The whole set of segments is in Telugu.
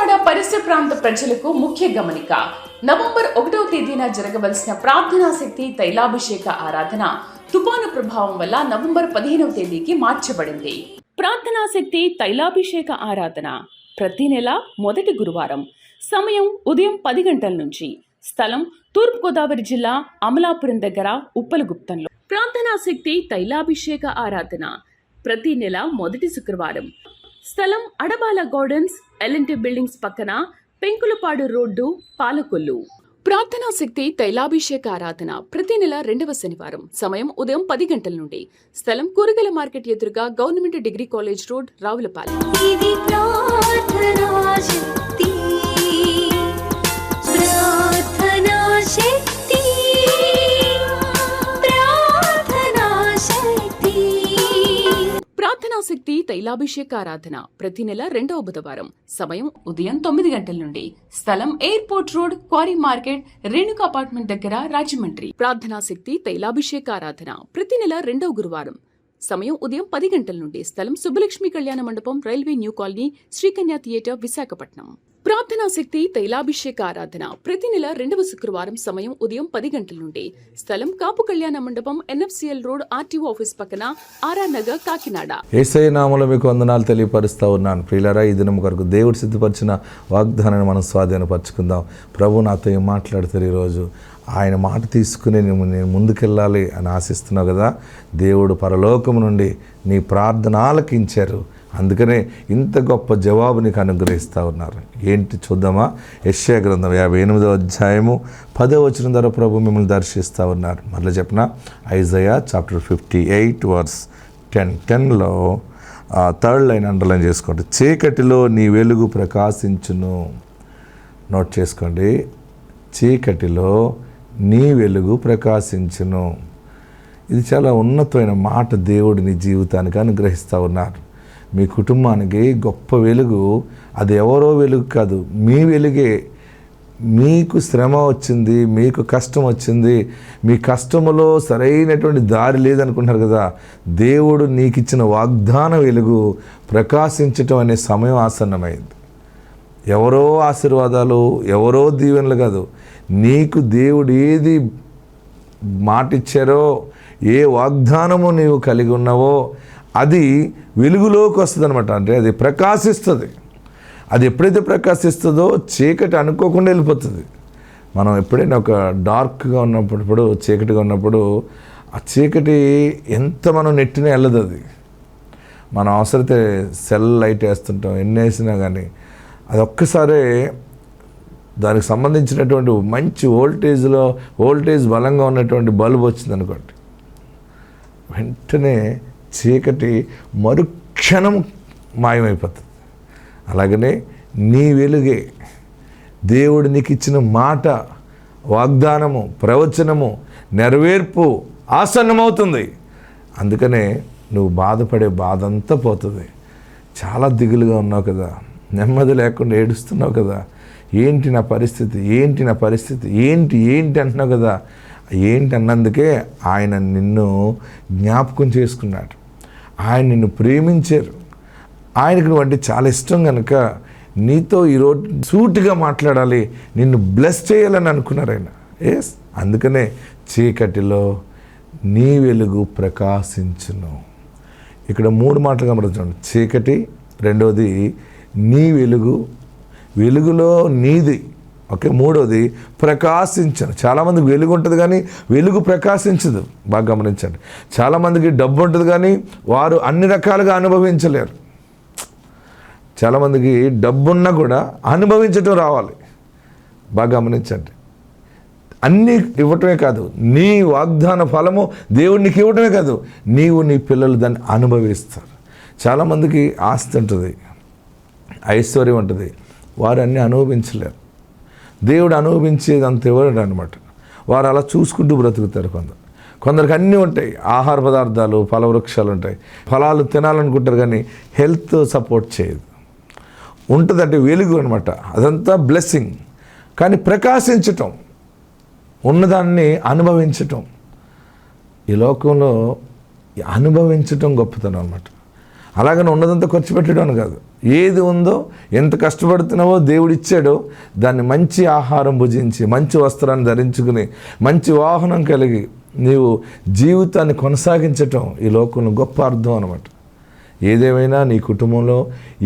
విజయవాడ పరిసర ప్రాంత ప్రజలకు ముఖ్య గమనిక. నవంబర్ 1వ తేదీన జరగవలసిన ప్రార్థనా శక్తి తైలాభిషేక ఆరాధన తుఫాను ప్రభావం వల్ల నవంబర్ 15వ తేదీకి మార్చబడింది. ప్రార్థనా శక్తి తైలాభిషేక ఆరాధన ప్రతి నెల మొదటి గురువారం. సమయం ఉదయం 10 గంటల నుంచి. స్థలం తూర్పుగోదావరి జిల్లా అమలాపురం దగ్గర ఉప్పలగుప్తంలో. ప్రార్థనా శక్తి తైలాభిషేక ఆరాధన ప్రతి నెల మొదటి శుక్రవారం. స్థలం అడబాల గార్డెన్స్, ఎల్ఎన్టీ బిల్డింగ్స్ పక్కన, పెంకులపాడు రోడ్డు, పాలకొల్లు. ప్రార్థనా శక్తి తైలాభిషేక ఆరాధన ప్రతి నెల 2వ శనివారం. సమయం ఉదయం 10 గంటల నుండి. స్థలం కూరగాయల మార్కెట్ ఎదురుగా government degree college road, Ravulapalem. ప్రార్థనా శక్తి తైలాభిషేక ఆరాధన ప్రతి నెల 2వ బుధవారం. సమయం ఉదయం 9 గంటల నుండి. స్థలం airport road, quarry market, Renuka apartment దగ్గర, రాజమండ్రి. ప్రార్థనా శక్తి తైలాభిషేక ఆరాధన ప్రతి నెల 2వ గురువారం. సమయం ఉదయం 10 గంటల నుండి. స్థలం సుబ్బలక్ష్మి కళ్యాణ మండపం, railway new colony, Sri Kanya theatre, Visakhapatnam. ప్రార్థనా శక్తి తైలాభిషేక ఆరాధన ప్రతి నెల 2వ శుక్రవారం. సమయం ఉదయం 10 గంటల నుండి. స్థలం కాపు కళ్యాణ మండపం, ఎన్ఎఫ్సిఎల్ రోడ్, ఆర్టీఓ ఆఫీస్ పక్కన, ఆర్ఆర్ నగర్, కాకినాడ. యేసయ్య నామములో మీకు వందనాలు తెలియపరుస్తూ ఉన్నాను. ప్రియులారా, ఈ దినం కొరకు దేవుడు సిద్ధపరిచిన వాగ్దానాన్ని మనం స్వాధీనపరచుకుందాం. ప్రభు నాతో ఏం మాట్లాడతారు ఈరోజు? ఆయన మాట తీసుకుని నేను ముందుకెళ్ళాలి అని ఆశిస్తున్నావు కదా. దేవుడు పరలోకము నుండి నీ ప్రార్థన ఆలకించారు. అందుకనే ఇంత గొప్ప జవాబు నీకు అనుగ్రహిస్తూ ఉన్నారు. ఏంటి చూద్దామా? యెషయా గ్రంథం 58వ అధ్యాయము 10వ వచనం ద్వారా ప్రభు మిమ్మల్ని దర్శిస్తూ ఉన్నారు. మళ్ళీ చెప్పిన ఐజయా చాప్టర్ 58 వర్స్ 10లో 3rd లైన్ అండర్లైన్ చేసుకోండి. చీకటిలో నీ వెలుగు ప్రకాశించును. నోట్ చేసుకోండి. చీకటిలో నీ వెలుగు ప్రకాశించును. ఇది చాలా ఉన్నతమైన మాట. దేవుడు నీ జీవితానికి అనుగ్రహిస్తూ ఉన్నారు. మీ కుటుంబానికి గొప్ప వెలుగు. అది ఎవరో వెలుగు కాదు, మీ వెలుగే. మీకు శ్రమ వచ్చింది, మీకు కష్టం వచ్చింది, మీ కష్టములో సరైనటువంటి దారి లేదనుకుంటున్నారు కదా. దేవుడు నీకు ఇచ్చిన వాగ్దాన వెలుగు ప్రకాశించటం అనే సమయం ఆసన్నమైంది. ఎవరో ఆశీర్వాదాలు, ఎవరో దీవెనలు కాదు. నీకు దేవుడు ఏది మాట ఇచ్చారో, ఏ వాగ్దానము నీవు కలిగి ఉన్నావో అది వెలుగులోకి వస్తుంది అనమాట. అంటే అది ప్రకాశిస్తుంది. అది ఎప్పుడైతే ప్రకాశిస్తుందో చీకటి అనుకోకుండా వెళ్ళిపోతుంది. మనం ఎప్పుడైనా ఒక డార్క్గా ఉన్నప్పుడు, చీకటిగా ఉన్నప్పుడు ఆ చీకటి ఎంత మనం నెట్టినా వెళ్ళదు. అది మనం అవసరతే సెల్ లైట్ వేస్తుంటాం, ఎన్ని వేసినా కానీ అది ఒక్కసారే దానికి సంబంధించినటువంటి మంచి వోల్టేజ్ బలంగా ఉన్నటువంటి బల్బ్ వచ్చింది అనుకోండి, వెంటనే చీకటి మరుక్షణం మాయమైపోతుంది. అలాగనే నీ వెలుగే, దేవుడు నీకు ఇచ్చిన మాట, వాగ్దానము, ప్రవచనము, నెరవేర్పు ఆసన్నమవుతుంది. అందుకనే నువ్వు బాధపడే బాధ అంతా పోతుంది. చాలా దిగులుగా ఉన్నావు కదా, నెమ్మది లేకుండా ఏడుస్తున్నావు కదా, ఏంటి నా పరిస్థితి, ఏంటి అంటున్నావు కదా. ఏంటి అన్నందుకే ఆయన నిన్ను జ్ఞాపకం చేసుకున్నాడు. ఆయన నిన్ను ప్రేమించారు. ఆయనకు నువ్వు అంటే చాలా ఇష్టం కనుక నీతో ఈరోజు సూటిగా మాట్లాడాలి, నిన్ను బ్లెస్ చేయాలని అనుకున్నారు ఆయన. ఎస్, అందుకనే చీకటిలో నీ వెలుగు ప్రకాశించును. ఇక్కడ 3 మాటలు కనబడుతుంది. చీకటి, రెండవది నీ వెలుగు, వెలుగులో నీది. ఓకే, మూడోది ప్రకాశించను. చాలామందికి వెలుగు ఉంటుంది కానీ వెలుగు ప్రకాశించదు. బాగా గమనించండి. చాలామందికి డబ్బు ఉంటుంది కానీ వారు అన్ని రకాలుగా అనుభవించలేరు. చాలామందికి డబ్బున్నా కూడా అనుభవించటం రావాలి. బాగా గమనించండి. అన్నీ ఇవ్వటమే కాదు, నీ వాగ్దాన ఫలము దేవుడు నీకు ఇవ్వటమే కాదు, నీవు నీ పిల్లలు దాన్ని అనుభవిస్తారు. చాలామందికి ఆస్తి ఉంటుంది, ఐశ్వర్యం ఉంటుంది, వారు అన్నీ అనుభవించలేరు. దేవుడు అనుభవించేది అంత ఇవ్వడు అనమాట. వారు అలా చూసుకుంటూ బ్రతుకుతారు. కొందరికి అన్నీ ఉంటాయి, ఆహార పదార్థాలు, ఫలవృక్షాలు ఉంటాయి, ఫలాలు తినాలనుకుంటారు కానీ హెల్త్ సపోర్ట్ చేయదు. ఉంటుందంటే వెలుగు అనమాట, అదంతా బ్లెస్సింగ్. కానీ ప్రకాశించటం, ఉన్నదాన్ని అనుభవించటం, ఈ లోకంలో అనుభవించటం గొప్పతనం అనమాట. అలాగని ఉన్నదంతా ఖర్చు పెట్టడం అని కాదు. ఏది ఉందో, ఎంత కష్టపడుతున్నావో దేవుడు ఇచ్చాడో దాన్ని మంచి ఆహారం భుజించి, మంచి వస్త్రాన్ని ధరించుకుని, మంచి వాహనం కలిగి నీవు జీవితాన్ని కొనసాగించటం ఈ లోకంలో గొప్ప అర్థం అన్నమాట. ఏదేమైనా నీ కుటుంబంలో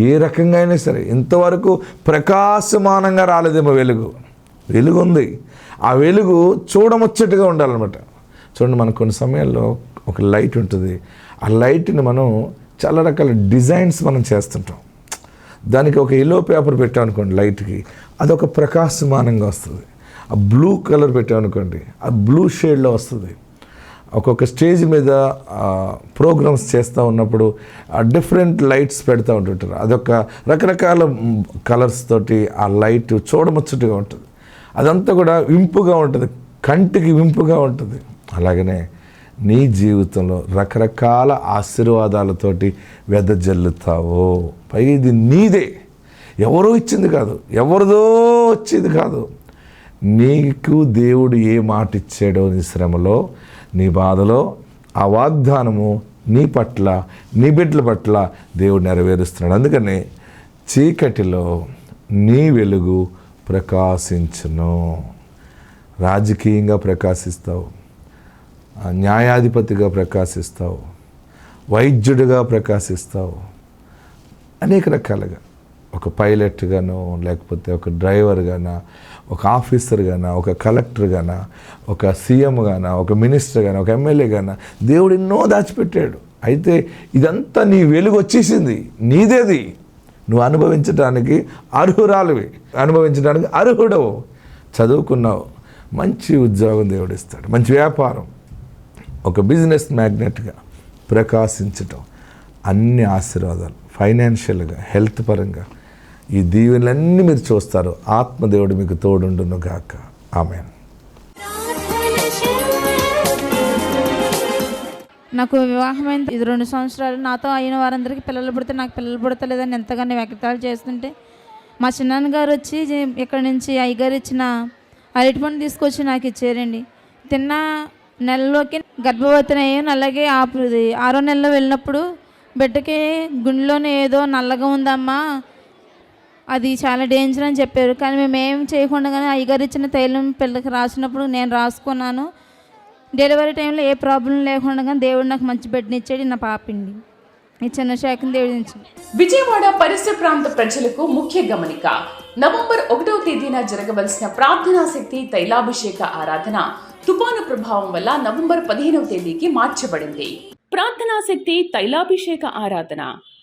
ఏ రకంగా అయినా సరే ఇంతవరకు ప్రకాశమానంగా రాలేదేమో వెలుగు ఉంది. ఆ వెలుగు చూడముచ్చటగా ఉండాలన్నమాట. చూడండి, మనకు కొన్ని సమయాల్లో ఒక లైట్ ఉంటుంది. ఆ లైట్ని మనం చాలా రకాల డిజైన్స్ మనం చేస్తుంటాం. దానికి ఒక ఎల్లో పేపర్ పెట్టామనుకోండి లైట్కి, అదొక ప్రకాశమానంగా వస్తుంది. ఆ బ్లూ కలర్ పెట్టామనుకోండి, ఆ బ్లూ షేడ్లో వస్తుంది. ఒక్కొక్క స్టేజ్ మీద ప్రోగ్రామ్స్ చేస్తూ ఉన్నప్పుడు డిఫరెంట్ లైట్స్ పెడతా ఉంటుంటారు. అదొక రకరకాల కలర్స్ తోటి ఆ లైట్ చూడముచ్చటగా ఉంటుంది. అదంతా కూడా ఇంపుగా ఉంటుంది, కంటికి ఇంపుగా ఉంటుంది. అలాగనే నీ జీవితంలో రకరకాల ఆశీర్వాదాలతోటి వెదజల్లుతావు. పైగా ఇది నీదే, ఎవరో ఇచ్చింది కాదు, ఎవరిదో వచ్చేది కాదు. నీకు దేవుడు ఏ మాట ఇచ్చాడో నీ శ్రమలో, నీ బాధలో, ఆ వాగ్దానము నీ పట్ల, నీ బిడ్డల పట్ల దేవుడు నెరవేరుస్తున్నాడు. అందుకని చీకటిలో నీ వెలుగు ప్రకాశించును. రాజకీయంగా ప్రకాశిస్తావు, న్యాయాధిపతిగా ప్రకాశిస్తావు, వైద్యుడిగా ప్రకాశిస్తావు, అనేక రకాలుగా. ఒక పైలట్గానో, లేకపోతే ఒక డ్రైవర్గానా, ఒక ఆఫీసర్గానా, ఒక కలెక్టర్గానా, ఒక సీఎంగానా, ఒక మినిస్టర్గానా, ఒక ఎమ్మెల్యేగానా దేవుడు ఎన్నో దాచిపెట్టాడు. అయితే ఇదంతా నీ వెలుగు వచ్చేసింది, నీదేది. నువ్వు అనుభవించడానికి అర్హురాలివి, అనుభవించడానికి అర్హుడవు. చదువుకున్నావు, మంచి ఉద్యోగం దేవుడు ఇస్తాడు, మంచి వ్యాపారం, ఒక బిజినెస్ మ్యాగ్నెట్గా ప్రకాశించటం, అన్ని ఆశీర్వాదాలు ఫైనాన్షియల్గా, హెల్త్ పరంగా ఈ దీవెనలన్నీ మీరు చూస్తారు. ఆత్మదేవుడు మీకు తోడుండును గాక. ఆమేన్. నాకు వివాహమైన 2 సంవత్సరాలు. నాతో అయిన వారందరికీ పిల్లలు పుడితే నాకు పిల్లలు పుడతలేదని ఎంతగానో వ్యక్తాలు చేస్తుంటే మా చిన్నాన్నగారు వచ్చి ఇక్కడ నుంచి అయ్యగారు ఇచ్చిన అరటిపండు తీసుకొచ్చి నాకు ఇచ్చారండి. తిన్న నెలలోకి గర్భవతిని అయ్యాను. అలాగే 6వ నెలలో వెళ్ళినప్పుడు బిడ్డకి గుండెలోనే ఏదో నల్లగా ఉందమ్మా, అది చాలా డేంజర్ అని చెప్పారు. కానీ మేము ఏం చేయకుండా అయ్యగారు ఇచ్చిన తైలం పిల్లకి రాసినప్పుడు నేను రాసుకున్నాను. డెలివరీ టైంలో ఏ ప్రాబ్లం లేకుండా కానీ దేవుడు నాకు మంచి బిడ్డనిచ్చాడు. నా పాపిండి ఈ చిన్న శాఖను దేవుడు ఇచ్చాడు. విజయవాడ పరిసర ప్రాంత ప్రజలకు ముఖ్య గమనిక. నవంబర్ 1వ తేదీన జరగవలసిన ప్రార్థనా శక్తి తైలాభిషేక ఆరాధన తుఫాను ప్రభావం వల్ల నవంబర్ 15వ తేదీకి మార్చబడింది. ప్రార్థనా శక్తి తైలాభిషేక ఆరాధన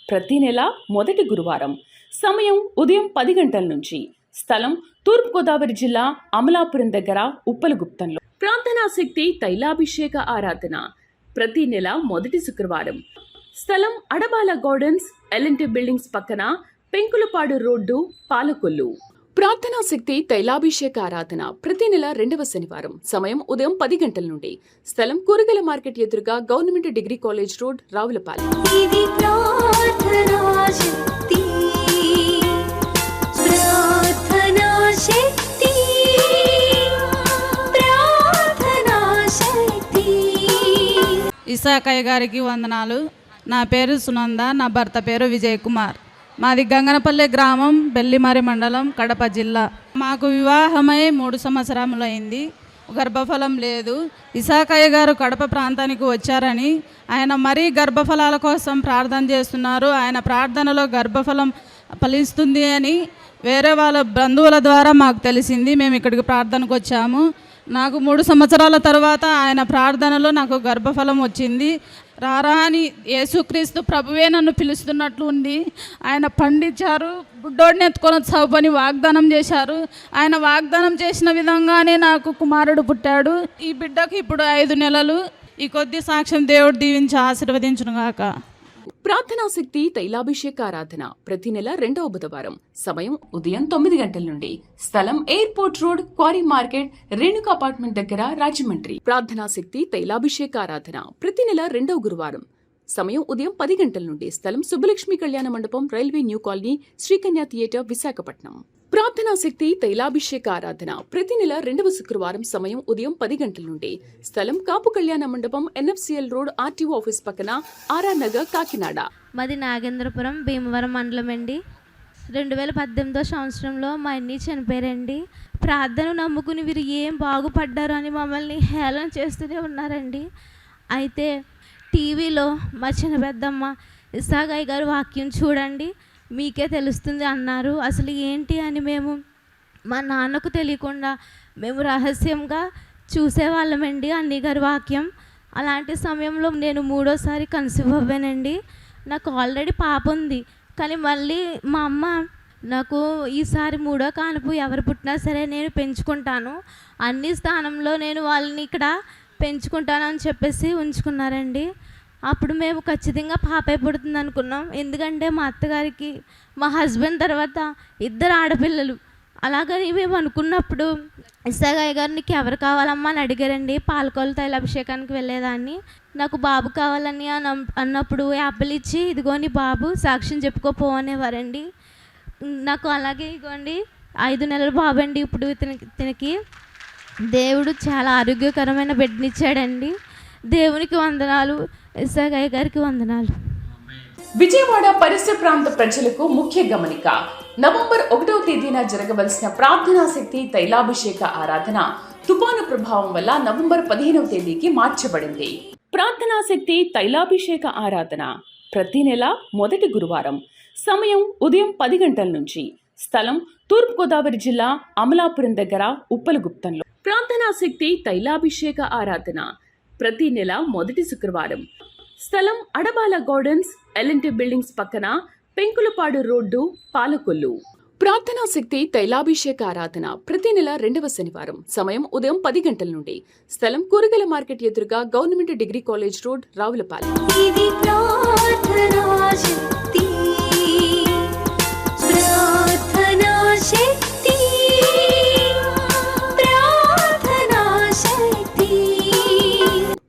ప్రతి నెల మొదటి గురువారం. సమయం ఉదయం 10 గంటల నుంచి. స్థలం తూర్పుగోదావరి జిల్లా అమలాపురం దగ్గర ఉప్పలగుప్తంలో. ప్రార్థనా శక్తి తైలాభిషేక ఆరాధన ప్రతి నెల మొదటి శుక్రవారం. స్థలం అడబాల గార్డెన్స్, ఎల్ఎన్టీ బిల్డింగ్స్ పక్కన, పెంకులపాడు రోడ్డు, పాలకొల్లు. ప్రార్థనా శక్తి తైలాభిషేక ఆరాధన ప్రతి నెల 2వ శనివారం. సమయం ఉదయం 10 గంటల నుండి. స్థలం కూరగాయల మార్కెట్ ఎదురుగా government degree college road, Ravulapalem. Isakayya గారికి వందనాలు. నా పేరు సునంద, నా భర్త పేరు విజయ్ కుమార్. మాది గంగనపల్లి గ్రామం, బెల్లిమరి మండలం, కడప జిల్లా. మాకు వివాహమై 3 సంవత్సరములు అయింది. గర్భఫలం లేదు. ఇసాకయ్య గారు కడప ప్రాంతానికి వచ్చారని ఆయన మరీ గర్భఫలాల కోసం ప్రార్థన చేస్తున్నారు. ఆయన ప్రార్థనలో గర్భఫలం ఫలిస్తుంది అని వేరే వాళ్ళ బంధువుల ద్వారా మాకు తెలిసింది. మేము ఇక్కడికి ప్రార్థనకు వచ్చాము. నాకు 3 సంవత్సరాల తర్వాత ఆయన ప్రార్థనలో నాకు గర్భఫలం వచ్చింది. రారా అని యేసుక్రీస్తు ప్రభువే నన్ను పిలుస్తున్నట్లు ఉంది. ఆయన పండించారు, బుడ్డోడిని ఎత్తుకొని చదువుని వాగ్దానం చేశారు. ఆయన వాగ్దానం చేసిన విధంగానే నాకు కుమారుడు పుట్టాడు. ఈ బిడ్డకు ఇప్పుడు 5 నెలలు. ఈ కొద్ది సాక్ష్యం దేవుడు దీవించి ఆశీర్వదించునుగాక. ప్రార్థనా శక్తి తైలాభిషేక ఆరాధన ప్రతి నెల 2వ బుధవారం. సమయం ఉదయం 9 గంటల నుండి. స్థలం airport road, quarry market, Renuka apartment దగ్గర, రాజమండ్రి. ప్రార్థనా శక్తి తైలాభిషేక ఆరాధన ప్రతి నెల 2వ గురువారం. సమయం ఉదయం 10 గంటల నుండి. స్థలం సుబ్బలక్ష్మి కళ్యాణ మండపం, railway new colony, Srikanya theatre, Visakhapatnam. ప్రార్థనా శక్తి తైలాభిషేక ఆరాధన ప్రతి నెల 2వ శుక్రవారం సమయం ఉదయం 10 గంటల నుండి. స్థలం కాపు కళ్యాణ మండపం, NFCL రోడ్, RTO ఆఫీస్ పక్కన, ఆర్ఆర్ నగర్, కాకినాడ. మాది నాగేంద్రపురం, భీమవరం మండలం అండి. 2018 సంవత్సరంలో మా అన్నీ చనిపోయారండి. ప్రార్థన నమ్ముకుని వీరు ఏం బాగుపడ్డారు అని మమ్మల్ని హేళన చేస్తూనే ఉన్నారండి. అయితే టీవీలో మా చిన్న పెద్దమ్మ ఇస్సాగయ్య గారు వాక్యం చూడండి, మీకే తెలుస్తుంది అన్నారు. అసలు ఏంటి అని మేము మా నాన్నకు తెలియకుండా మేము రహస్యంగా చూసేవాళ్ళమండి అన్నీ గారి వాక్యం. అలాంటి సమయంలో నేను 3వసారి కన్సీవ్ అవ్వానండి. నాకు ఆల్రెడీ పాప ఉంది, కానీ మళ్ళీ మా అమ్మ నాకు ఈసారి 3వ కానుపు ఎవరు పుట్టినా సరే నేను పెంచుకుంటాను, అన్ని స్థానంలో నేను వాళ్ళని ఇక్కడ పెంచుకుంటాను అని చెప్పేసి ఉంచుకున్నారండి. అప్పుడు మేము ఖచ్చితంగా పాపే పుడుతుంది అనుకున్నాం. ఎందుకంటే మా అత్తగారికి మా హస్బెండ్ తర్వాత 2 ఆడపిల్లలు. అలాగని మేము అనుకున్నప్పుడు ఇస్సాగయ్య గారు నీకు ఎవరు కావాలమ్మా అని అడిగారండి. పాలకొల్లు తైలాభిషేకానికి వెళ్ళేదాన్ని. నాకు బాబు కావాలని అన్నప్పుడు యాపిల్ ఇచ్చి ఇదిగోని బాబు సాక్ష్యం చెప్పుకోపో అనేవారండి. నాకు అలాగే ఇదిగోండి 5 నెలల బాబు అండి. ఇప్పుడు ఇతనికి దేవుడు చాలా ఆరోగ్యకరమైన బిడ్డనిచ్చాడండి. దేవునికి వందనాలు, ఇస్సాగయ్య గారికి వందనాలు. విజయవాడ పరిసర ప్రాంత ప్రజలకు ముఖ్య గమనిక. నవంబర్ 1వ తేదీన జరగవలసిన ప్రార్థనా శక్తి తైలాభిషేక ఆరాధన తుఫాను ప్రభావం వల్ల నవంబర్ 15వ తేదీకి మార్చబడింది. ప్రార్థనా శక్తి తైలాభిషేక ఆరాధన ప్రతి నెల మొదటి గురువారం. సమయం ఉదయం 10 గంటల నుంచి. స్థలం తూర్పుగోదావరి జిల్లా, అమలాపురం దగ్గర, ఉప్పలగుప్తంలో. ప్రార్థనా శక్తి తైలాభిషేక ఆరాధన ప్రతి నెల మొదటి శుక్రవారం. స్థలం అడబాల గార్డెన్స్, LNT బిల్డింగ్స్ పక్కన, పెంకులపాడు రోడ్డు, పాలకొల్లు. ప్రార్థనా శక్తి తైలాభిషేక ఆరాధన ప్రతి నెల 2వ శనివారం. సమయం ఉదయం 10 గంటల నుండి. స్థలం కూరగాయల మార్కెట్ ఎదురుగా, government degree college road, Ravulapalem.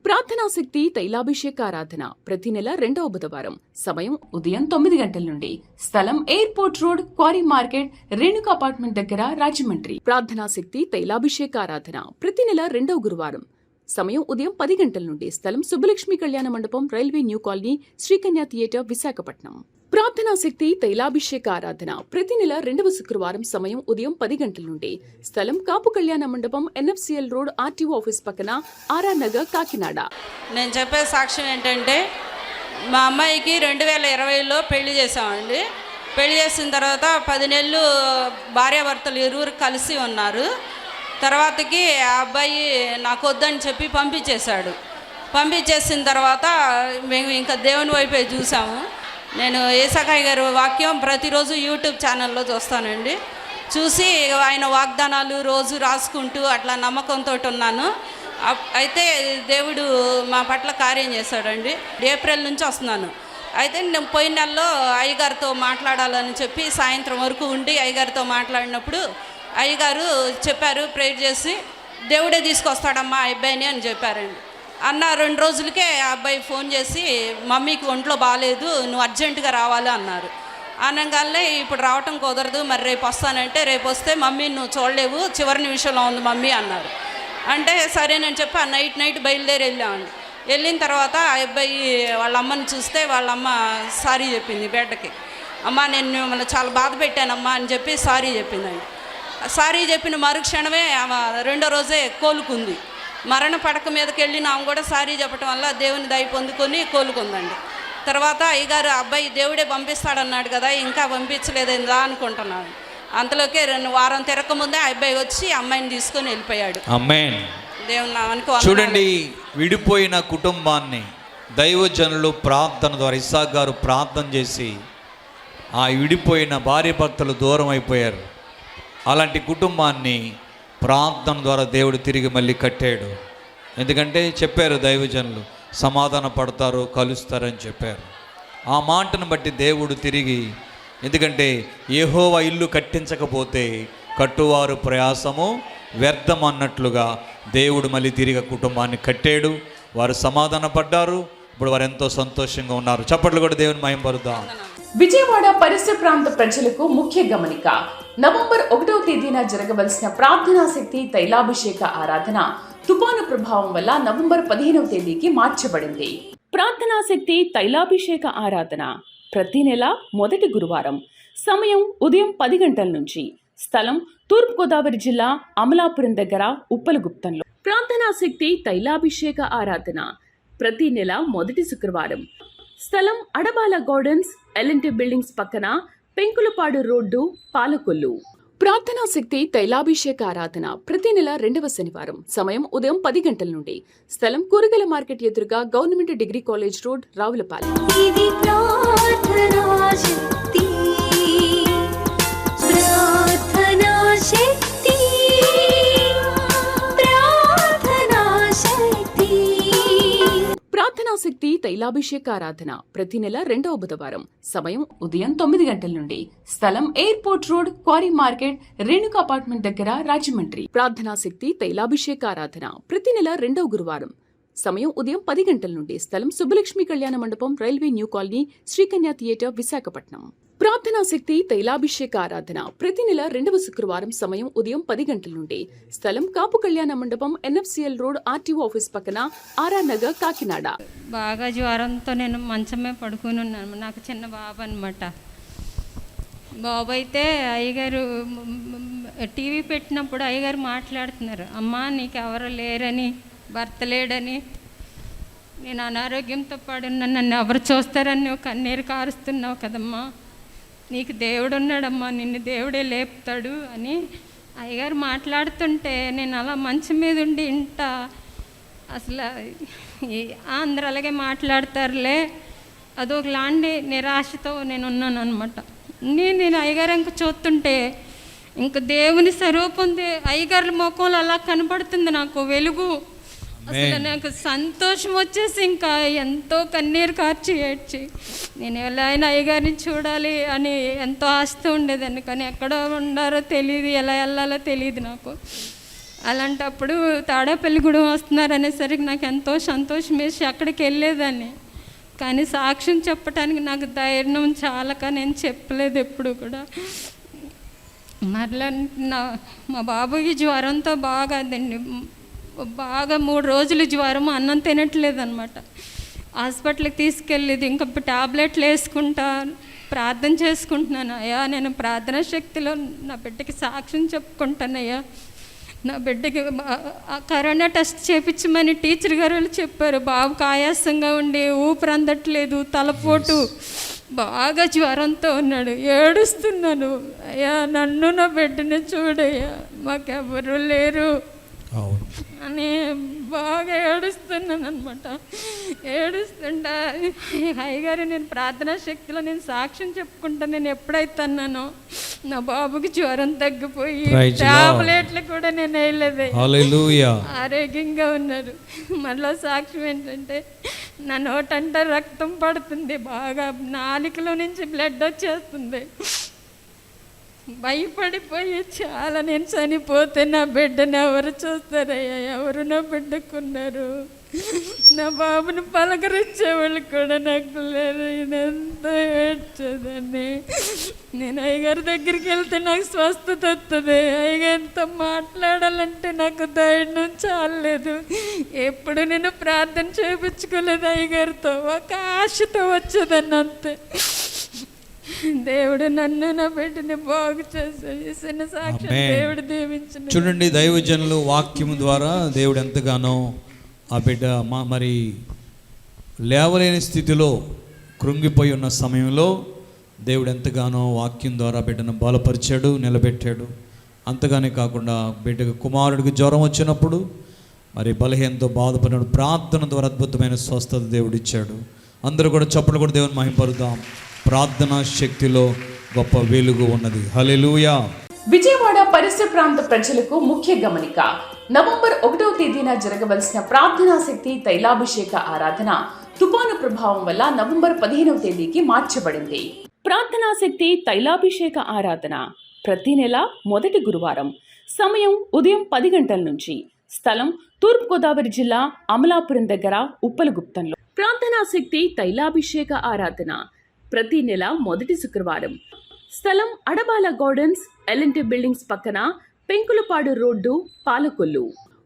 ప్రార్థనా శక్తి తైలాభిషేక ఆరాధన ప్రతి నెల 2వ బుధవారం. సమయం ఉదయం 9 గంటల నుండి. స్థలం airport road, quarry market, Renuka apartment దగ్గర, రాజమండ్రి. ప్రార్థనా శక్తి తైలాభిషేక ఆరాధన ప్రతి నెల 2వ గురువారం. సమయం ఉదయం 10 గంటల నుండి. స్థలం సుబ్బలక్ష్మి కళ్యాణ మండపం, railway new colony, Srikanya theatre, Visakhapatnam. ప్రార్థనా శక్తి తైలాభిషేక ఆరాధన ప్రతి నెల 2వ శుక్రవారం. సమయం ఉదయం 10 గంటల నుండి. స్థలం కాపు కళ్యాణ మండపం, NFCL రోడ్, RTO ఆఫీస్ పక్కన, ఆర్ఆర్ నగర్, కాకినాడ. నేను చెప్పే సాక్ష్యం ఏంటంటే, మా అమ్మాయికి 2020లో పెళ్లి చేసామండి. పెళ్లి చేసిన తర్వాత 10 నెలలు భార్యాభర్తలు ఇరువురు కలిసి ఉన్నారు. తర్వాతకి ఆ అబ్బాయి నాకు వద్దని చెప్పి పంపించేశాడు. పంపించేసిన తర్వాత మేము ఇంకా దేవుని వైపే చూసాము. నేను ఇస్సాగయ్య గారి వాక్యం ప్రతిరోజు యూట్యూబ్ ఛానల్లో చూస్తానండి. చూసి ఆయన వాగ్దానాలు రోజు రాసుకుంటూ అట్లా నమ్మకంతో ఉన్నాను. అయితే దేవుడు మా పట్ల కార్యం చేశాడండి. ఏప్రిల్ నుంచి వస్తున్నాను. అయితే నేను పోయిన నెలలో అయ్యగారితో మాట్లాడాలని చెప్పి సాయంత్రం వరకు ఉండి అయ్యగారితో మాట్లాడినప్పుడు అయ్యగారు చెప్పారు, ప్రేయర్ చేసి దేవుడే తీసుకొస్తాడమ్మా ఆ అబ్బాయిని అని చెప్పారండి. అన్న 2 రోజులకే ఆ అబ్బాయి ఫోన్ చేసి మమ్మీకి ఒంట్లో బాగాలేదు, నువ్వు అర్జెంటుగా రావాలి అన్నారు. అనగానే ఇప్పుడు రావటం కుదరదు, మరి రేపు వస్తానంటే రేపు వస్తే మమ్మీ నువ్వు చూడలేవు, చివరి నిమిషంలో ఉంది మమ్మీ అన్నారు. అంటే సరేనని చెప్పి ఆ నైట్ బయలుదేరి వెళ్ళామండి. వెళ్ళిన తర్వాత ఆ అబ్బాయి వాళ్ళ అమ్మని చూస్తే వాళ్ళ అమ్మ సారీ చెప్పింది బిడ్డకి. అమ్మ నేను మిమ్మల్ని చాలా బాధ పెట్టానమ్మా అని చెప్పి సారీ చెప్పిందండి. సారీ చెప్పిన మరుక్షణమే ఆమె 2వ రోజే కోలుకుంది. మరణ పడక మీదకి వెళ్ళి ఆమె కూడా సారీ చెప్పడం వల్ల దేవుని దయ పొందుకొని కోలుకుందండి. తర్వాత అయ్యగారు అబ్బాయి దేవుడే పంపిస్తాడన్నాడు కదా, ఇంకా పంపించలేదేందా అనుకుంటున్నాను. అంతలోకే 2 వారం తిరగకముందే ఆ అబ్బాయి వచ్చి అమ్మాయిని తీసుకొని వెళ్ళిపోయాడు. ఆమేన్. దేవుని నామానికి చూడండి, విడిపోయిన కుటుంబాన్ని దైవజనులు ప్రార్థన ద్వారా ఇస్సాక్ గారు ప్రార్థన చేసి ఆ విడిపోయిన భార్య భర్తలు దూరం అయిపోయారు. అలాంటి కుటుంబాన్ని ప్రార్థన ద్వారా దేవుడు తిరిగి మళ్ళీ కట్టాడు. ఎందుకంటే చెప్పారు దైవజనులు, సమాధాన పడతారు, కలుస్తారని చెప్పారు. ఆ మాటను బట్టి దేవుడు తిరిగి, ఎందుకంటే యెహోవా ఇల్లు కట్టించకపోతే కట్టువారు ప్రయాసము వ్యర్థం అన్నట్లుగా దేవుడు మళ్ళీ తిరిగి కుటుంబాన్ని కట్టాడు. వారు సమాధాన పడ్డారు. ఇప్పుడు వారు ఎంతో సంతోషంగా ఉన్నారు. చప్పట్లు కూడా దేవుని మహిమ పరుద్దాం. విజయవాడ పరిసర ప్రాంత ప్రజలకు ముఖ్య గమనిక. నవంబర్ 1వ తేదీన జరగవలసిన ప్రార్థనా శక్తి తైలాభిషేక ఆరాధన తుఫాను ప్రభావం వల్ల నవంబర్ 15వ తేదీకి మార్చబడింది. ప్రార్థనా శక్తి తైలాభిషేక ఆరాధన ప్రతి నెల మొదటి గురువారం. సమయం ఉదయం 10 గంటల నుంచి. స్థలం తూర్పుగోదావరి జిల్లా అమలాపురం దగ్గర ఉప్పలగుప్తంలో. ప్రార్థనా శక్తి తైలాభిషేక ఆరాధన ప్రతి నెల మొదటి శుక్రవారం. స్థలం అడబాల గార్డెన్స్, ఎల్ఎన్టీ బిల్డింగ్స్ పక్కన, పెంకులపాడు రోడ్డు, పాలకొల్లు. ప్రార్థనా శక్తి తైలాభిషేక ఆరాధన ప్రతి నెల 2వ శనివారం. సమయం ఉదయం 10 గంటల నుండి. స్థలం కూరగాయల మార్కెట్ ఎదురుగా government degree college road, Ravulapalem. ఇది ప్రార్థనా శక్తి, ప్రార్థనా శక్తి, ప్రార్థనా శక్తి. ప్రార్థనా శక్తి తైలాభిషేక ఆరాధన ప్రతి నెల 2వ బుధవారం. సమయం ఉదయం 9 గంటల నుండి. స్థలం airport road, quarry market, Renuka apartment దగ్గర, రాజమండ్రి. ప్రార్థనా శక్తి తైలాభిషేక ఆరాధన ప్రతి నెల 2వ గురువారం. సమయం ఉదయం 10 గంటల నుండి. స్థలం సుబ్బలక్ష్మి కళ్యాణ మండపం, railway new colony, Srikanya theatre, Visakhapatnam. ప్రార్థనా శక్తి తైలాభిషేక ఆరాధన ప్రతి నెల 2వ శుక్రవారం. సమయం ఉదయం 10 గంటల నుండి. స్థలం కాపు కళ్యాణ మండపం, ఎన్ఎఫ్సిఎల్ రోడ్, ఆర్టీఓ ఆఫీస్ పక్కన, ఆర్ఆర్ నగర్, కాకినాడ. బాగా జ్వరంతో నేను మంచమే పడుకుని ఉన్నాను. నాకు చిన్న బాబు అనమాట. బాబు అయితే అయ్యగారు టీవీ పెట్టినప్పుడు అయ్యగారు మాట్లాడుతున్నారు, అమ్మా నీకు ఎవరు లేరని, భర్త లేడని, నేను అనారోగ్యంతో పడున్నా, నన్ను ఎవరు చూస్తారని నువ్వు కన్నీరు కారుస్తున్నావు కదమ్మా, నీకు దేవుడు ఉన్నాడమ్మా, నిన్ను దేవుడే లేపుతాడు అని అయ్యగారు మాట్లాడుతుంటే నేను అలా మంచం మీద ఉండి ఇంటా అసలు అందరూ అలాగే మాట్లాడతారులే, అదొకలాంటి నిరాశతో నేను ఉన్నాను అనమాట. నేను అయ్యగారు ఇంక చూస్తుంటే ఇంక దేవుని స్వరూపం అయ్యగారి ముఖంలో అలా కనపడుతుంది నాకు వెలుగు. అసలు నాకు సంతోషం వచ్చేసి ఇంకా ఎంతో కన్నీరు కార్చి ఏడ్చి నేను ఎలా అయినా అయ్యగారిని చూడాలి అని ఎంతో ఆశతో ఉండేదాన్ని. కానీ ఎక్కడ ఉండారో తెలియదు, ఎలా వెళ్ళాలో తెలియదు నాకు. అలాంటప్పుడు తాడేపల్లిగూడెం వస్తున్నారు అనేసరికి నాకు ఎంతో సంతోషం వేసి అక్కడికి వెళ్ళేదాన్ని. కానీ సాక్ష్యం చెప్పడానికి నాకు ధైర్యం చాలక నేను చెప్పలేదు ఎప్పుడు కూడా. మరలా మా బాబుకి జ్వరంతో బాగా 3 రోజులు జ్వరం, అన్నం తినట్లేదు అనమాట. హాస్పిటల్కి తీసుకెళ్ళేది. ఇంకా టాబ్లెట్లు వేసుకుంటా ప్రార్థన చేసుకుంటున్నాను. అయ్యా నేను ప్రార్థనా శక్తిలో నా బిడ్డకి సాక్ష్యం చెప్పుకుంటానయ్యా, నా బిడ్డకి కరోనా టెస్ట్ చేయించమని టీచర్ గారు చెప్పారు. బాబుకి ఆయాసంగా ఉండి ఊపిరి అందట్లేదు, తలపోటు, బాగా జ్వరంతో ఉన్నాడు. ఏడుస్తున్నాను, అయ్యా నన్ను నా బిడ్డని చూడయ్యా, మాకెవరు లేరు అని బాగా ఏడుస్తున్నాను అనమాట. ఏడుస్తుంటా అయ్యగారు నేను ప్రార్థనా శక్తిలో నేను సాక్ష్యం చెప్పుకుంటా, నేను ఎప్పుడైతే అన్నానో నా బాబుకి జ్వరం తగ్గిపోయి టాబ్లెట్లు కూడా నేను వేయలేదు, ఆరోగ్యంగా ఉన్నారు. మళ్ళీ సాక్ష్యం ఏంటంటే నా నోటంటే రక్తం పడుతుంది, బాగా నాలుకలో నుంచి బ్లడ్ వచ్చేస్తుంది. భయపడిపోయి చాలా నేను చనిపోతే నా బిడ్డను ఎవరు చూస్తారయ్యా, ఎవరు నా బిడ్డకున్నారు, నా బాబుని పలకరించేవాళ్ళు కూడా నాకు లేరు. ఎంతో ఏడ్చేదాన్ని. నేను అయ్యగారి దగ్గరికి వెళ్తే నాకు స్వస్థత వస్తుంది, అయ్యగారితో మాట్లాడాలంటే నాకు ధైర్యం చాలలేదు. ఎప్పుడు నేను ప్రార్థన చేయించుకోలేదు అయ్యగారితో, ఒక ఆశతో వచ్చేదాన్ని అంతే. దేవుడు నన్ను నా బిడ్డని బాగు చేసిన సాక్ష్యం దేవుడు దీవించిన. చూడండి దైవజనులు వాక్యం ద్వారా దేవుడు ఎంతగానో ఆ బిడ్డ మరి లేవలేని స్థితిలో కృంగిపోయి ఉన్న సమయంలో దేవుడు ఎంతగానో వాక్యం ద్వారా బిడ్డను బలపరిచాడు, నిలబెట్టాడు. అంతగానే కాకుండా బిడ్డకు కుమారుడికి జ్వరం వచ్చినప్పుడు మరి బలహీనతో బాధపడినప్పుడు ప్రార్థన ద్వారా అద్భుతమైన స్వస్థత దేవుడు ఇచ్చాడు. అందరూ కూడా చప్పట్లు కూడా దేవుని మహిమపరుద్దాం. ప్రార్థనా శక్తిలో గొప్ప వెలుగు ఉన్నది. హల్లెలూయా. విజయవాడ పరిసర ప్రాంత ప్రజలకు ముఖ్య గమనిక. నవంబర్ 1వ తేదీన జరగవలసిన ప్రార్థనా శక్తి తైలాభిషేక ఆరాధన తుఫాను ప్రభావం వల్ల నవంబర్ 15వ తేదీకి మార్చబడింది. ప్రార్థనా శక్తి తైలాభిషేక ఆరాధన ప్రతి నెల మొదటి గురువారం. సమయం ఉదయం 10 గంటల నుంచి. స్థలం తూర్పుగోదావరి జిల్లా అమలాపురం దగ్గర, ఉప్పలగుప్తంలో. ప్రార్థనా శక్తి తైలాభిషేక ఆరాధన ప్రతి నెల మొదటి శుక్రవారం. స్థలం అడబాల గార్డెన్స్, ఎల్ఎన్టీ బిల్డింగ్స్ పక్కన, పెంకులపాడు రోడ్డు, పాలకొల్లు.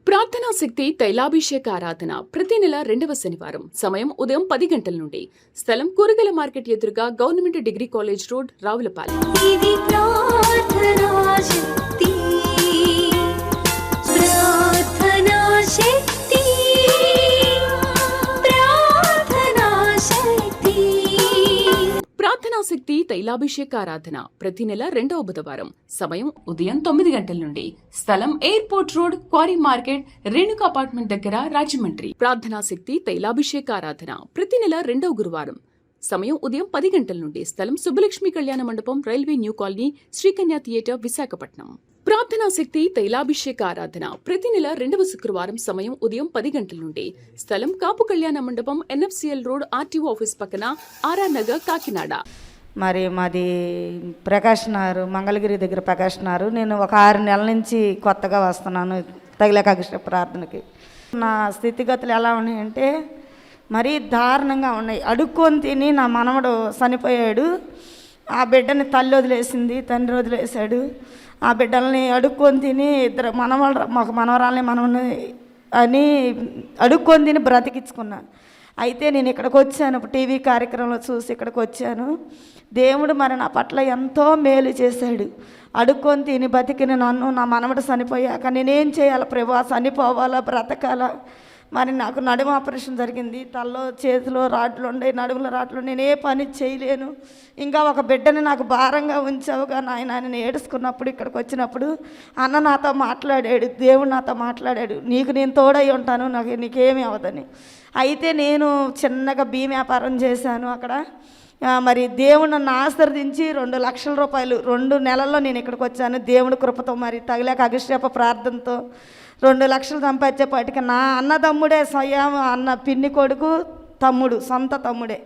ప్రార్థనా శక్తి తైలాభిషేక ఆరాధన ప్రతి నెల 2వ శనివారం. సమయం ఉదయం 10 గంటల నుండి. స్థలం కూరగాయల మార్కెట్ ఎదురుగా, government degree college road, Ravulapalem. ఇది ప్రార్థనా శక్తి, ప్రార్థనా శక్తి, ప్రార్థనా శక్తి. ప్రార్థనా శక్తి తైలాభిషేక ఆరాధన ప్రతి నెల 2వ బుధవారం. సమయం ఉదయం 9 గంటల నుండి. స్థలం airport road, quarry market, Renuka apartment దగ్గర, రాజమండ్రి. ప్రార్థనా శక్తి తైలాభిషేక ఆరాధన ప్రతి నెల 2వ గురువారం. సమయం ఉదయం 10 గంటల నుండి. స్థలం సుబ్బలక్ష్మి కళ్యాణ మండపం, railway new colony, Srikanya theatre, Visakhapatnam. ప్రార్థనా శక్తి తైలాభిషేక ఆరాధన ప్రతి నెల 2వ శుక్రవారం. సమయం ఉదయం 10 గంటల నుండి. స్థలం కాపు కళ్యాణ మండపం, ఎన్ఎఫ్సిఎల్ రోడ్, ఆర్టీఓ ఆఫీస్ పక్కన, ఆర్ఆర్ నగర్, కాకినాడ. మరి మాది ప్రకాష్ నగర్, మంగళగిరి దగ్గర ప్రకాష్ నగర్. నేను ఒక 6 నెలల నుంచి కొత్తగా వస్తున్నాను తగిలేక అభిషేక ప్రార్థనకి. నా స్థితిగతులు ఎలా ఉన్నాయంటే మరీ దారుణంగా ఉన్నాయి. అడుక్కొని తిని నా మనవడు చనిపోయాడు. ఆ బిడ్డని తల్లి వదిలేసింది, తండ్రి వదిలేశాడు. ఆ బిడ్డల్ని అడుక్కొని తిని మాకు మనవరాల్ని మనవని అని అడుక్కొని తిని బ్రతికించుకున్నాను. అయితే నేను ఇక్కడికి వచ్చాను, టీవీ కార్యక్రమంలో చూసి ఇక్కడికి వచ్చాను. దేవుడు మరి నా పట్ల ఎంతో మేలు చేశాడు. అడుక్కొని తిని బతికిన నన్ను, నా మనవడు చనిపోయాక నేనేం చేయాలి ప్రభా? చనిపోవాలా, బ్రతకాలా? మరి నాకు నడుము ఆపరేషన్ జరిగింది. తల్లో చేతిలో రాడ్లు ఉండే, నడుములో రాడ్లు. నేను ఏ పని చేయలేను. ఇంకా ఒక బిడ్డని నాకు భారంగా ఉంచావుగా నాయన. నేను ఏడుచుకున్నప్పుడు ఇక్కడికి వచ్చినప్పుడు అన్న నాతో మాట్లాడాడు, దేవుడు నాతో మాట్లాడాడు, నీకు నేను తోడై ఉంటాను, నీకేమీ అవ్వదని. అయితే నేను చిన్నగా బియ్యం వ్యాపారం చేశాను అక్కడ. మరి దేవుడు నన్ను ఆశీర్వదించి 2 లక్షల రూపాయలు 2 నెలల్లో నేను ఇక్కడికి వచ్చాను. దేవుడి కృపతో మరి తగిలేక అభిషేక ప్రార్థనతో 2 లక్షలు సంపాదించేపాటికి నా అన్నదమ్ముడే, స్వయం అన్న పిన్ని కొడుకు తమ్ముడు, సొంత తమ్ముడే.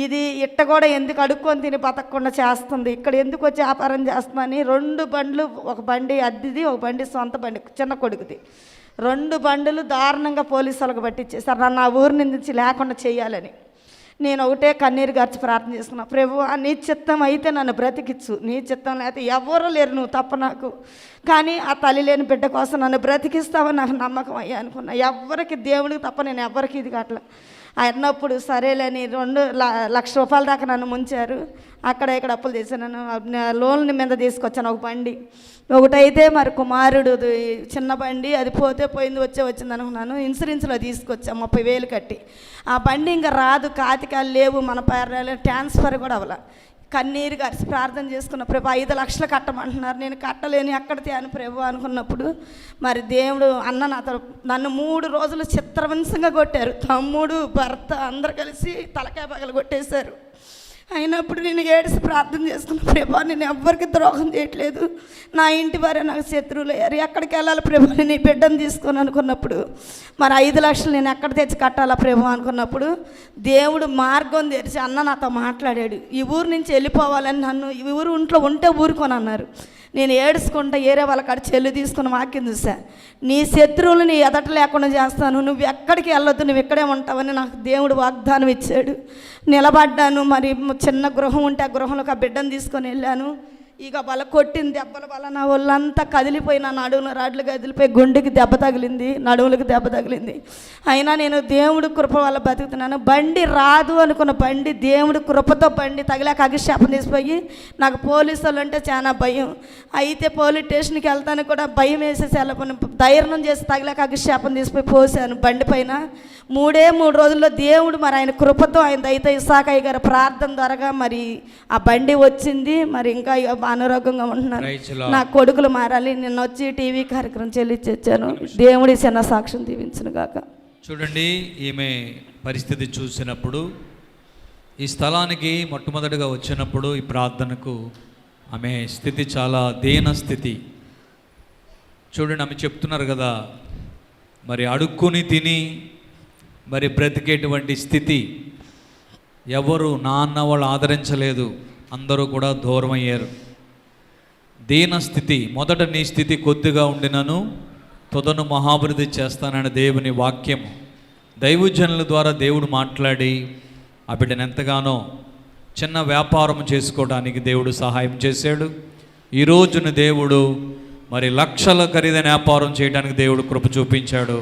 ఇది ఇట్ట కూడా ఎందుకు అడుక్కొని తిని బతకకుండా చేస్తుంది, ఇక్కడ ఎందుకు వచ్చి వ్యాపారం చేస్తుందని 2 బండ్లు, ఒక బండి అద్దెది, ఒక బండి సొంత బండి చిన్న కొడుకుది. 2 బండులు దారుణంగా పోలీసులకు పట్టించేసారు. నన్ను ఆ ఊరి నుంచి లేకుండా చేయాలని. నేను ఒకటే కన్నీరు గార్చి ప్రార్థన చేసుకున్నా, ప్రభువా నీ చిత్తం అయితే నన్ను బ్రతికిచ్చు, నీ చిత్తం లేకపోతే ఎవరూ లేరు, నువ్వు తప్ప నాకు. కానీ ఆ తల్లి లేని బిడ్డ కోసం నన్ను బ్రతికిస్తావని నాకు నమ్మకం అయ్యా అనుకున్నా. ఎవరికి దేవుడికి తప్ప నేను ఎవరికి ఇది కావట్లే అన్నప్పుడు సరేలేని 2 లక్ష రూపాయల దాకా నన్ను ముంచారు. అక్కడ ఇక్కడ అప్పులు చేశాను. లోన్ల మీద తీసుకొచ్చాను ఒక బండి. ఒకటైతే మరి కుమారుడు చిన్న బండి, అది పోతే పోయింది, వచ్చింది అనుకున్నాను. ఇన్సూరెన్స్లో తీసుకొచ్చా 30,000 కట్టి. ఆ బండి ఇంకా రాదు, కాతికాలు లేవు, మన పేరు ట్రాన్స్ఫర్ కూడా అవ్వాల. కన్నీరు గారిసి ప్రార్థన చేసుకున్న ప్రభు 5 లక్షలు కట్టమంటున్నారు, నేను కట్టలేని ఎక్కడ తేను ప్రభు అనుకున్నప్పుడు మరి దేవుడు అన్న నన్ను 3 రోజులు చిత్రవంశంగా కొట్టారు. తమ్ముడు, భర్త అందరు కలిసి తలకాయ పగలు కొట్టేశారు. అయినప్పుడు నేను ఏడిసి ప్రార్థన చేసుకున్న ప్రభా నేను ఎవ్వరికి ద్రోహం చేయట్లేదు, నా ఇంటి వారే నాకు శత్రువులు అయ్యారు, ఎక్కడికి వెళ్ళాలి ప్రభా నీ బిడ్డను తీసుకొని అనుకున్నప్పుడు మరి 5 లక్షలు నేను ఎక్కడ తెచ్చి కట్టాలా ప్రభు అనుకున్నప్పుడు దేవుడు మార్గం తెరిచి అన్న నాతో మాట్లాడాడు. ఈ ఊరు నుంచి వెళ్ళిపోవాలని నన్ను ఈ ఊరు ఇంట్లో ఉంటే ఊరుకొని అన్నారు. నేను ఏడుచుకుంటా ఏరే వాళ్ళ కాడ చెల్లి తీసుకుని వాక్యం చూసా, నీ శత్రువులు నీ ఎదట లేకుండా చేస్తాను, నువ్వు ఎక్కడికి వెళ్ళొద్దు, నువ్వు ఇక్కడే ఉంటావని నాకు దేవుడు వాగ్దానం ఇచ్చాడు. నిలబడ్డాను. మరి చిన్న గృహం ఉంటే ఆ గృహంలోకి ఆ బిడ్డను తీసుకొని వెళ్ళాను. ఇక వాళ్ళ కొట్టిన దెబ్బల వల్ల నా ఒళ్ళంతా కదిలిపోయి, నా నడువుల రాడ్లు కదిలిపోయి, గుండెకి దెబ్బ తగిలింది, నడువులకు దెబ్బ తగిలింది. అయినా నేను దేవుడి కృప వల్ల బతుకుతున్నాను. బండి రాదు అనుకున్న బండి దేవుడి కృపతో బండి తగిలాక అభిషేకం తీసిపోయి నాకు పోలీసు వాళ్ళు అంటే చాలా భయం. అయితే పోలీస్ స్టేషన్కి వెళ్తాను కూడా భయం వేసేసి వెళ్ళిపోయిన ధైర్యం చేసి తగిలాక అభిషేకం తీసిపోయి పోసాను బండి పైన. 3 రోజుల్లో దేవుడు మరి ఆయన కృపతో ఆయన దయతో ఇసాకయ్య గారి ప్రార్థన ద్వారా మరి ఆ బండి వచ్చింది. మరి ఇంకా అనారోగ్యంగా ఉంటున్నారు, నా కొడుకులు మారాలి. నిన్న వచ్చి టీవీ కార్యక్రమం చెల్లించాను. దేవుడి చిన్న సాక్ష్యం దీవించును గాక. చూడండి, ఈమె పరిస్థితి చూసినప్పుడు ఈ స్థలానికి మొట్టమొదటిగా వచ్చినప్పుడు ఈ ప్రార్థనకు ఆమె స్థితి చాలా దీన స్థితి. చూడండి, ఆమె చెప్తున్నారు కదా, మరి అడుక్కుని తిని మరి బ్రతికేటువంటి స్థితి. ఎవరు నాన్న వాళ్ళు ఆదరించలేదు, అందరూ కూడా దూరం అయ్యారు. దీన స్థితి. మొదట నీ స్థితి కొద్దిగా ఉండినను తొదను మహాభివృద్ధి చేస్తానని దేవుని వాక్యం దైవజనుల ద్వారా దేవుడు మాట్లాడి ఆ బిడ్డను ఎంతగానో చిన్న వ్యాపారం చేసుకోవడానికి దేవుడు సహాయం చేశాడు. ఈ రోజున దేవుడు మరి లక్షల ఖరీదైన వ్యాపారం చేయడానికి దేవుడు కృప చూపించాడు.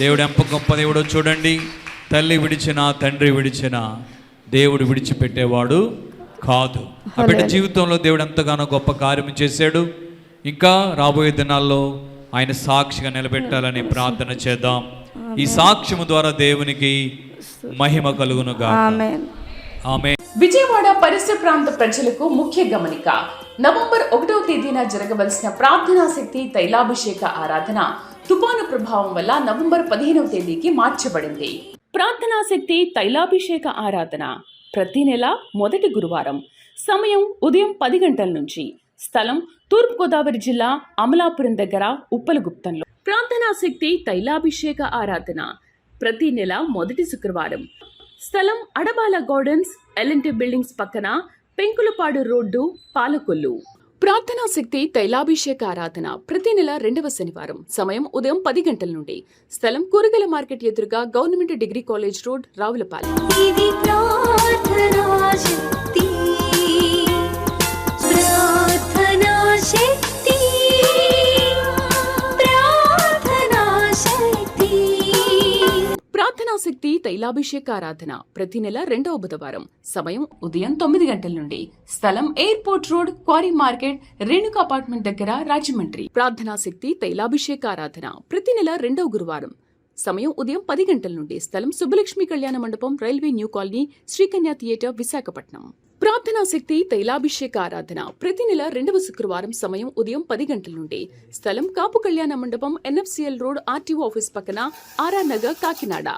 దేవుడు ఎంత గొప్ప దేవుడో చూడండి. తల్లి విడిచిన, తండ్రి విడిచిన, దేవుడు విడిచిపెట్టేవాడు కాదు. ఆ బిడ్డ జీవితంలో దేవుడు ఎంతగానో గొప్ప కార్యం చేశాడు. ఇంకా రాబోయే దినాల్లో ఆయన సాక్షిగా నిలబెట్టాలని ప్రార్థన చేద్దాం. ఈ సాక్ష్యము ద్వారా దేవునికి మహిమ కలుగునుగా. ఆమేన్. విజయవాడ పరిసర ప్రాంత ప్రజలకు ముఖ్య గమనిక. నవంబర్ 1వ తేదీన జరగవలసిన ప్రార్థనా శక్తి తైలాభిషేక ఆరాధన తుఫాను ప్రభావం వల్ల నవంబర్ 15వ తేదీకి మార్చబడింది. ప్రార్థనా శక్తి తైలాభిషేక ఆరాధన ప్రతి నెల మొదటి గురువారం. సమయం ఉదయం 10 గంటల నుంచి. స్థలం తూర్పుగోదావరి జిల్లా అమలాపురం దగ్గర ఉప్పలగుప్తంలో. ప్రార్థనా శక్తి తైలాభిషేక ఆరాధన ప్రతి నెల మొదటి శుక్రవారం. స్థలం అడబాల గార్డెన్స్, ఎల్ఎన్టీ బిల్డింగ్స్ పక్కన, పెంకులపాడు రోడ్డు, పాలకొల్లు. ప్రార్థనా శక్తి తైలాభిషేక ఆరాధన ప్రతి నెల 2వ శనివారం. సమయం ఉదయం 10 గంటల నుండి. స్థలం కూరగాయల మార్కెట్ ఎదురుగా government degree college road, Ravulapalem. ఇది ప్రార్థనా శక్తి, ప్రార్థనా శక్తి, ప్రార్థనా శక్తి. ప్రార్థనా శక్తి తైలాభిషేక ఆరాధన ప్రతి నెల 2వ బుధవారం. సమయం ఉదయం 9 గంటల నుండి. స్థలం airport road, quarry market, Renuka apartment దగ్గర, రాజమండ్రి. ప్రార్థనా శక్తి తైలాభిషేక ఆరాధన ప్రతి నెల 2వ గురువారం. సమయం ఉదయం 10 గంటల నుండి. స్థలం సుబ్బలక్ష్మి కళ్యాణ మండపం, railway new colony, Srikanya theatre, Visakhapatnam. ప్రార్థనా శక్తి తైలాభిషేక ఆరాధన ప్రతి నెల 2వ శుక్రవారం. సమయం ఉదయం 10 గంటల నుండి. స్థలం కాపు కళ్యాణ మండపం, ఎన్ఎఫ్సిఎల్ రోడ్, ఆర్టీఓ ఆఫీస్ పక్కన, ఆర్ఆర్ నగర్, కాకినాడ.